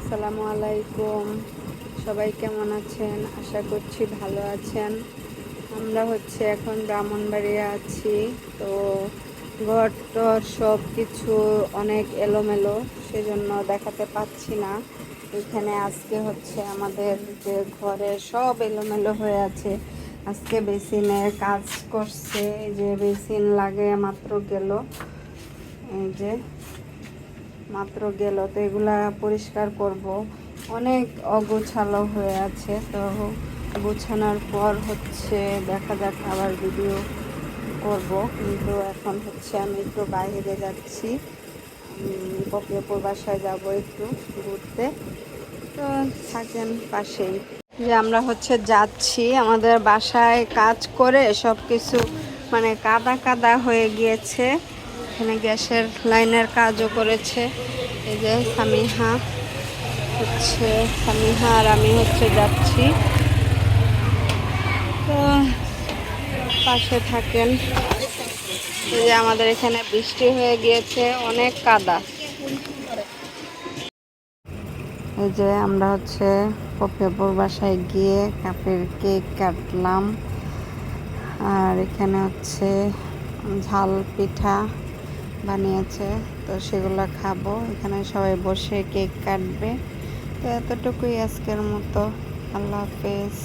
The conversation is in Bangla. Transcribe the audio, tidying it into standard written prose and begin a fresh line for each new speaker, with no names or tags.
আসসালামু আলাইকুম। সবাই কেমন আছেন? আশা করছি ভালো আছেন। আমরা এখন ব্রাহ্মণবাড়িয়া আছি। তো ঘরটর সব কিছু অনেক এলোমেলো, সেজন্য দেখাতে পাচ্ছি না। এখানে আজকে আমাদের যে ঘরে সব এলোমেলো হয়ে আছে। আজকে বেসিনের কাজ করছে। এই যে বেসিন লাগে মাত্র গেল, এই যে মাত্র গেল। তো এগুলা পরিষ্কার করব। অনেক অগোছালো হয়ে আছে, তো গোছানোর পর দেখা যাক, আবার ভিডিও করব। কিন্তু এখন আমি একটু বাইরে যাচ্ছি, পপিয়াপুর বাসায় যাব একটু ঘুরতে। তো থাকেন পাশেই। যে আমরা যাচ্ছি, আমাদের বাসায় কাজ করে সব কিছু মানে কাদা কাদা হয়ে গিয়েছে। এখানে গ্যাসের লাইনের কাজও করেছে। এই যে সামিহা আর আমি যাচ্ছি। তো পাশে থাকেন। এই যে আমাদের এখানে বৃষ্টি হয়ে গিয়েছে, অনেক কাদা। এই যে আমরা পপিয়াপুর বাসায় গিয়ে কাপের কেক কাটলাম। আর এখানে ঝাল পিঠা বানিয়েছে, তো সেগুলো খাবো। এখানে সবাই বসে কেক কাটবে। তো এতটুকুই আজকের মতো। আল্লাহ হাফেজ।